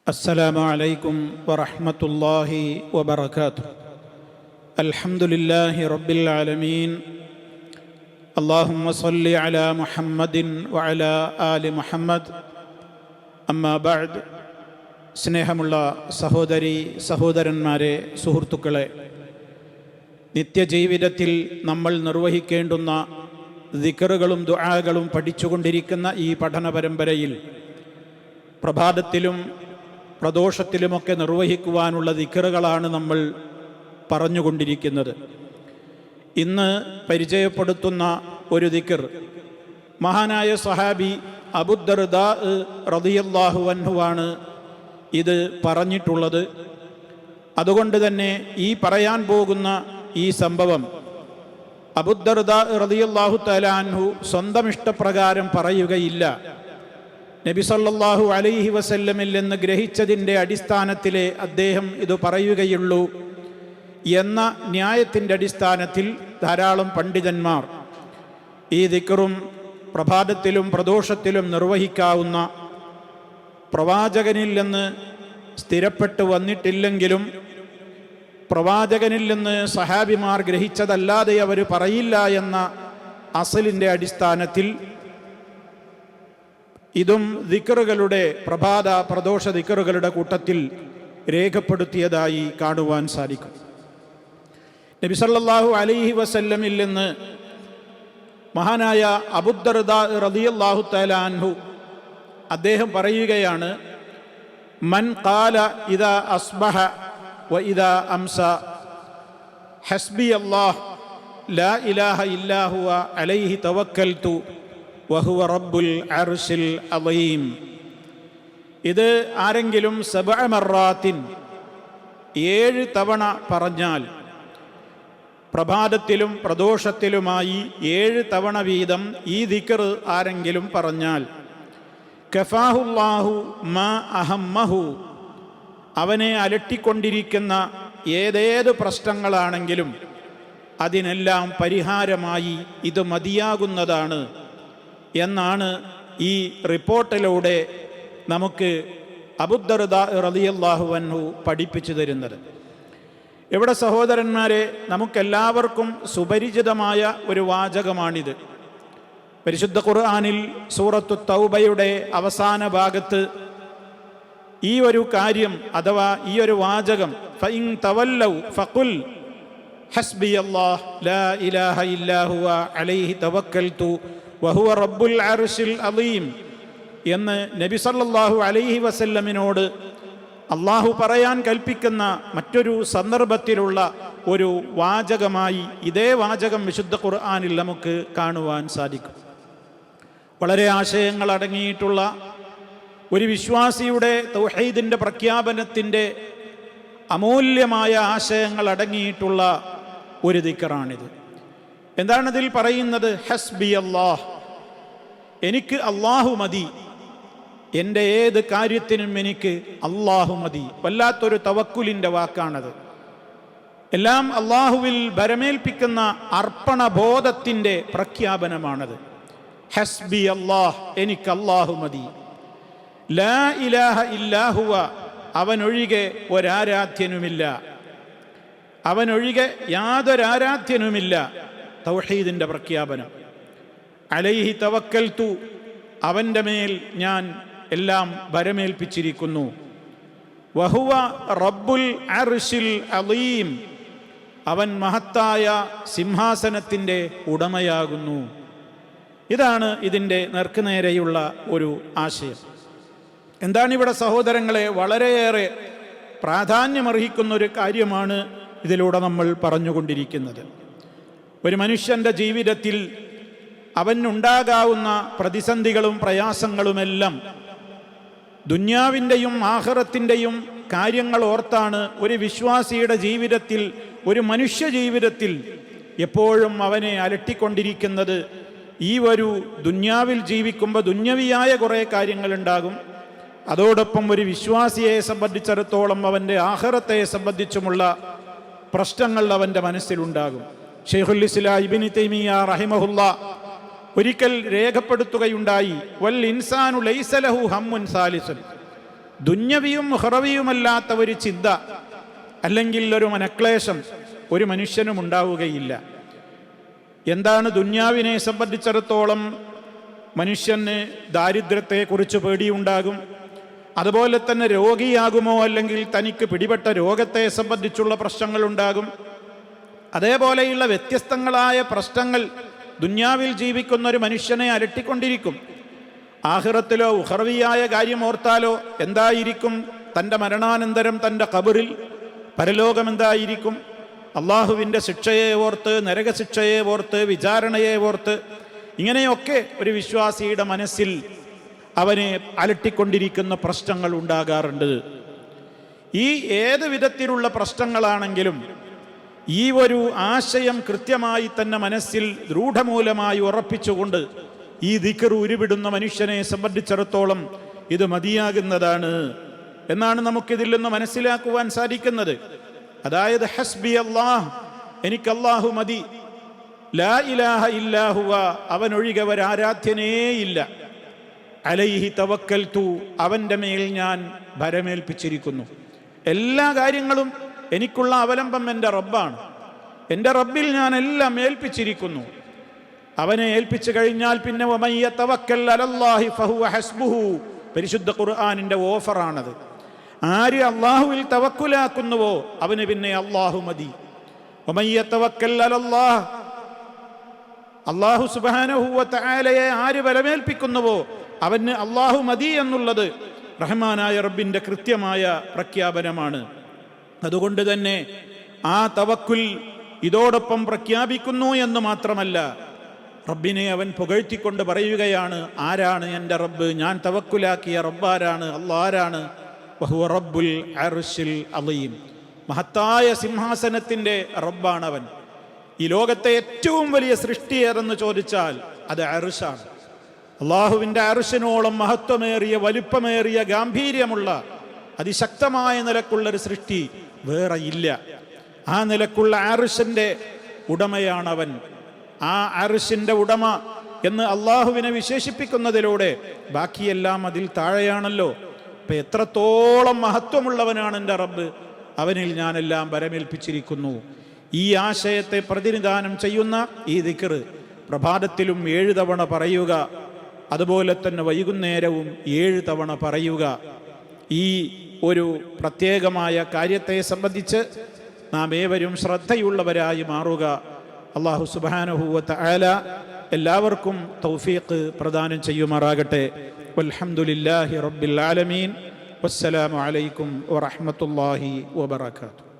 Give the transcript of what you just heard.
السلام عليكم ورحمة الله وبركاته. الحمد لله رب العالمين. اللهم صل على محمد وعلى آل محمد. أما بعد. സ്നേഹമുള്ള സഹോദരി സഹോദരന്മാരെ, സുഹൃത്തുക്കളെ, നിത്യജീവിതത്തിൽ നമ്മൾ നിർവഹിക്കേണ്ടുന്ന ദിക്റുകളും ദുആകളും പഠിച്ചുകൊണ്ടിരിക്കുന്ന ഈ പഠന പരമ്പരയിൽ പ്രഭാതത്തിലും പ്രദോഷത്തിലുമൊക്കെ നിർവഹിക്കുവാനുള്ള ദിക്റുകളാണ് നമ്മൾ പറഞ്ഞുകൊണ്ടിരിക്കുന്നത്. ഇന്ന് പരിചയപ്പെടുത്തുന്ന ഒരു ദിക്ർ മഹാനായ സഹാബി അബൂദർദാ റളിയല്ലാഹു അൻഹുവാണ് ഇത് പറഞ്ഞിട്ടുള്ളത്. അതുകൊണ്ട് തന്നെ ഈ പറയാൻ പോകുന്ന ഈ സംഭവം അബൂദർദാ റളിയല്ലാഹു തആല അൻഹു സ്വന്തം ഇഷ്ടപ്രകാരം പറയുകയില്ല. നബി സല്ലല്ലാഹു അലൈഹി വസല്ലമിൽ നിന്ന് ഗ്രഹിച്ചതിൻ്റെ അടിസ്ഥാനത്തിലേ അദ്ദേഹം ഇത് പറയുകയുള്ളൂ എന്ന ന്യായത്തിൻ്റെ അടിസ്ഥാനത്തിൽ ധാരാളം പണ്ഡിതന്മാർ ഈ ദിക്റും പ്രഭാതത്തിലും പ്രദോഷത്തിലും നിർവഹിക്കാവുന്ന, പ്രവാചകനിൽ നിന്ന് സ്ഥിരപ്പെട്ടു വന്നിട്ടില്ലെങ്കിലും പ്രവാചകനിൽ നിന്ന് സഹാബിമാർ ഗ്രഹിച്ചതല്ലാതെ അവർ പറയില്ല എന്ന അസലിൻ്റെ അടിസ്ഥാനത്തിൽ ഇതും ദിക്റുകളുടെ, പ്രഭാത പ്രദോഷ ദിക്റുകളുടെ കൂട്ടത്തിൽ രേഖപ്പെടുത്തിയതായി കാണുവാൻ സാധിക്കും. നബി സല്ലല്ലാഹു അലൈഹി വസല്ലമിൽ നിന്ന് മഹാനായ അബൂദർദാ റളിയല്ലാഹു തആല അൻഹു അദ്ദേഹം പറയുകയാണ്, മൻ ഖാല ഇദാ അസ്ബഹ വ ഇദാ അംസ ഹസ്ബി അല്ലാഹ് ലാ ഇലാഹ ഇല്ലാ ഹുവ അലൈഹി തവക്കൽതു വഹുവ റബ്ബുൽ അർശിൽ അളീം. ഇത് ആരെങ്കിലും 7 മർറാത്തിൻ 7 തവണ പറഞ്ഞാൽ, പ്രഭാതത്തിലും പ്രദോഷത്തിലുമായി 7 തവണ വീതം ഈ ദിക്ർ ആരെങ്കിലും പറഞ്ഞാൽ, കഫാഹുല്ലാഹു മാ അഹമ്മഹു, അവനെ അലട്ടിക്കൊണ്ടിരിക്കുന്ന ഏതേത് പ്രശ്നങ്ങളാണെങ്കിലും അതിനെല്ലാം പരിഹാരമായി ഇത് മതിയാകുന്നതാണ് എന്നാണ് ഈ റിപ്പോർട്ടിലൂടെ നമുക്ക് അബൂദർദാ റളിയല്ലാഹു അൻഹു പഠിപ്പിച്ചു തരുന്നത്. ഇവിടെ സഹോദരന്മാരെ, നമുക്കെല്ലാവർക്കും സുപരിചിതമായ ഒരു വാചകമാണിത്. പരിശുദ്ധ ഖുർആനിൽ സൂറത്തു തൗബയുടെ അവസാന ഭാഗത്ത് ഈ ഒരു കാര്യം അഥവാ ഈ ഒരു വാചകം, ഫഇൻ തവല്ലൗ ഫഖുൽ ഹസ്ബിയല്ലാഹ് ലാ ഇലാഹ ഇല്ലാ ഹുവ അലൈഹി തവക്കൽതു വഹുവ റബ്ബുൽ അർശിൽ അളീം എന്ന് നബി സല്ലല്ലാഹു അലൈഹി വസല്ലമിനോട് അള്ളാഹു പറയാൻ കൽപ്പിക്കുന്ന മറ്റൊരു സന്ദർഭത്തിലുള്ള ഒരു വാചകമായി ഇതേ വാചകം വിശുദ്ധ ഖുർആനിൽ നമുക്ക് കാണുവാൻ സാധിക്കും. വളരെ ആശയങ്ങൾ അടങ്ങിയിട്ടുള്ള ഒരു വിശ്വാസിയുടെ തൗഹീദിൻ്റെ പ്രഖ്യാപനത്തിൻ്റെ അമൂല്യമായ ആശയങ്ങൾ അടങ്ങിയിട്ടുള്ള ഒരു ദിക്റാണിത്. എന്താണതിൽ പറയുന്നത്? ഹസ്ബി അല്ലാഹ്, എനിക്ക് അള്ളാഹു മതി, എൻ്റെ ഏത് കാര്യത്തിനും എനിക്ക് അള്ളാഹു മതി. വല്ലാത്തൊരു തവക്കുലിൻ്റെ വാക്കാണത്. എല്ലാം അള്ളാഹുവിൽ ഭരമേൽപ്പിക്കുന്ന അർപ്പണബോധത്തിൻ്റെ പ്രഖ്യാപനമാണത്. ഹസ്ബി അല്ലാഹ്, എനിക്ക് അള്ളാഹു മതി. ലാ ഇലാഹ ഇല്ലാ ഹുവ, അവനൊഴികെ ഒരാരാധ്യനുമില്ല, അവനൊഴികെ യാതൊരാരാധ്യനുമില്ല. തൗഹീദിൻ്റെ പ്രഖ്യാപനം. അലൈഹി തവക്കൽതു, അവൻ്റെ മേൽ ഞാൻ എല്ലാം ഭരമേൽപ്പിച്ചിരിക്കുന്നു. വഹുവ റബ്ബുൽ അർശിൽ അളീം, അവൻ മഹത്തായ സിംഹാസനത്തിൻ്റെ ഉടമയാകുന്നു. ഇതാണ് ഇതിൻ്റെ നേർക്കുനേരെയുള്ള ഒരു ആശയം. എന്താണിവിടെ സഹോദരങ്ങളെ, വളരെയേറെ പ്രാധാന്യമർഹിക്കുന്നൊരു കാര്യമാണ് ഇതിലൂടെ നമ്മൾ പറഞ്ഞുകൊണ്ടിരിക്കുന്നത്. ഒരു മനുഷ്യൻ്റെ ജീവിതത്തിൽ അവനുണ്ടാകാവുന്ന പ്രതിസന്ധികളും പ്രയാസങ്ങളുമെല്ലാം ദുന്യാവിൻ്റെയും ആഖിറത്തിൻ്റെയും കാര്യങ്ങൾ ഓർത്താണ് ഒരു വിശ്വാസിയുടെ ജീവിതത്തിൽ, ഒരു മനുഷ്യ ജീവിതത്തിൽ എപ്പോഴും അവനെ അലട്ടിക്കൊണ്ടിരിക്കുന്നത്. ഈ ഒരു ദുന്യാവിൽ ജീവിക്കുമ്പോൾ ദുന്യവിയായ കുറേ കാര്യങ്ങളുണ്ടാകും. അതോടൊപ്പം ഒരു വിശ്വാസിയെ സംബന്ധിച്ചിടത്തോളം അവൻ്റെ ആഖിറത്തെ സംബന്ധിച്ചുമുള്ള പ്രശ്നങ്ങൾ അവൻ്റെ മനസ്സിലുണ്ടാകും. ശൈഖുൽ ഇസ്ലാം ഇബ്നു തൈമിയ്യ റഹിമഹുല്ലാ ഒരിക്കൽ രേഖപ്പെടുത്തുകയുണ്ടായി, വൽ ഇൻസാനു ലൈസ ലഹു ഹമ്മുൻ സാലിസുൻ, ദുന്യവിയും ഉഖറവിയുമല്ലാത്ത ഒരു ചിന്ത അല്ലെങ്കിൽ ഒരു മനക്ലേശം ഒരു മനുഷ്യനും ഉണ്ടാവുകയില്ല. എന്താണ് ദുന്യാവിനെ സംബന്ധിച്ചിടത്തോളം? മനുഷ്യന് ദാരിദ്ര്യത്തെക്കുറിച്ച് പേടിയുണ്ടാകും. അതുപോലെ തന്നെ രോഗിയാകുമോ അല്ലെങ്കിൽ തനിക്ക് പിടിപെട്ട രോഗത്തെ സംബന്ധിച്ചുള്ള പ്രശ്നങ്ങളുണ്ടാകും. അതേപോലെയുള്ള വ്യത്യസ്തങ്ങളായ പ്രശ്നങ്ങൾ ദുന്യാവിൽ ജീവിക്കുന്ന ഒരു മനുഷ്യനെ അലട്ടിക്കൊണ്ടിരിക്കും. ആഖിറത്തിലോ ഉഖറവിയായ കാര്യം ഓർത്താലോ എന്തായിരിക്കും? തൻ്റെ മരണാനന്തരം തൻ്റെ ഖബറിൽ പരലോകം എന്തായിരിക്കും? അള്ളാഹുവിൻ്റെ ശിക്ഷയെ ഓർത്ത്, നരകശിക്ഷയെ ഓർത്ത്, വിചാരണയെ ഓർത്ത്, ഇങ്ങനെയൊക്കെ ഒരു വിശ്വാസിയുടെ മനസ്സിൽ അവനെ അലട്ടിക്കൊണ്ടിരിക്കുന്ന പ്രശ്നങ്ങൾ ഉണ്ടാകാറുണ്ട്. ഈ ഏത് വിധത്തിലുള്ള പ്രശ്നങ്ങളാണെങ്കിലും ഈ ഒരു ആശയം കൃത്യമായി തന്നെ മനസ്സിൽ രൂഢമൂലമായി ഉറപ്പിച്ചുകൊണ്ട് ഈ ദിക്ർ ഉരുവിടുന്ന മനുഷ്യനെ സംബന്ധിച്ചിടത്തോളം ഇത് മതിയാകുന്നതാണ് എന്നാണ് നമുക്കിതിൽ നിന്ന് മനസ്സിലാക്കുവാൻ സാധിക്കുന്നത്. അതായത് ഹസ്ബി അല്ലാഹ്, എനിക്ക് അല്ലാഹു മതി, ലാ ഇലാഹ ഇല്ലാ ഹുവ, അവനൊഴികെ ഒരാരാധ്യനേയില്ല, അലൈഹി തവക്കൽതു, അവൻ്റെ മേൽ ഞാൻ ഭരമേൽപ്പിച്ചിരിക്കുന്നു. എല്ലാ കാര്യങ്ങളും എനിക്കുള്ള അവലംബം എൻ്റെ റബ്ബാണ്. എൻ്റെ റബ്ബിൽ ഞാൻ എല്ലാം ഏൽപ്പിച്ചിരിക്കുന്നു. അവനെ ഏൽപ്പിച്ചു കഴിഞ്ഞാൽ പിന്നെ വമൻ യതവക്കൽ അലല്ലാഹി ഫഹുവ ഹസ്ബുഹു, പരിശുദ്ധ ഖുർആനിൻ്റെ ഓഫറാണത്. ആര് അള്ളാഹുവിൽ തവക്കുലാക്കുന്നുവോ അവന് പിന്നെ അള്ളാഹു മതി. വമൻ യതവക്കൽ അലല്ലാഹ്, അള്ളാഹു സുബ്ഹാനഹു വ തആലയെ ആര് ബലമേൽപ്പിക്കുന്നുവോ അവന് അള്ളാഹു മതി എന്നുള്ളത് റഹ്മാനായ റബ്ബിൻ്റെ കൃത്യമായ പ്രഖ്യാപനമാണ്. അതുകൊണ്ട് തന്നെ ആ തവക്കുൽ ഇതോടൊപ്പം പ്രഖ്യാപിക്കുന്നു എന്ന് മാത്രമല്ല, റബ്ബിനെ അവൻ പുകഴ്ത്തിക്കൊണ്ട് പറയുകയാണ്, ആരാണ് എൻ്റെ റബ്ബ്, ഞാൻ തവക്കുലാക്കിയ റബ്ബാരാണ്, അള്ളാരാണ്, വഹുവ റബ്ബുൽ അർശിൽ അളീം, മഹത്തായ സിംഹാസനത്തിൻ്റെ റബ്ബാണവൻ. ഈ ലോകത്തെ ഏറ്റവും വലിയ സൃഷ്ടി ഏതെന്ന് ചോദിച്ചാൽ അത് അർശാണ്. അള്ളാഹുവിൻ്റെ അർശിനോളം മഹത്വമേറിയ, വലുപ്പമേറിയ, ഗാംഭീര്യമുള്ള, അതിശക്തമായ നിലക്കുള്ളൊരു സൃഷ്ടി വേറെ ഇല്ല. ആ നിലക്കുള്ള അർശിൻ്റെ ഉടമയാണവൻ. ആ അർശിൻ്റെ ഉടമ എന്ന് അള്ളാഹുവിനെ വിശേഷിപ്പിക്കുന്നതിലൂടെ ബാക്കിയെല്ലാം അതിൽ താഴെയാണല്ലോ. ഇപ്പം എത്രത്തോളം മഹത്വമുള്ളവനാണ് എൻ്റെ റബ്ബ്, അവനിൽ ഞാനെല്ലാം വരമേൽപ്പിച്ചിരിക്കുന്നു. ഈ ആശയത്തെ പ്രതിനിധാനം ചെയ്യുന്ന ഈ ദിക്ർ പ്രഭാതത്തിലും 7 തവണ പറയുക, അതുപോലെ തന്നെ വൈകുന്നേരവും 7 തവണ പറയുക. ഈ ഒരു പ്രത്യേകമായ കാര്യത്തെ സംബന്ധിച്ച് നാം ഏവരും ശ്രദ്ധയുള്ളവരായി മാറുക. അല്ലാഹു സുബ്ഹാനഹു വ തആല എല്ലാവർക്കും തൗഫീഖ് പ്രദാനം ചെയ്യുമാറാകട്ടെ. വൽഹംദുലില്ലാഹി റബ്ബിൽ ആലമീൻ. വസ്സലാമു അലൈക്കും വറഹ്മത്തുള്ളാഹി വബറകാതുഹു.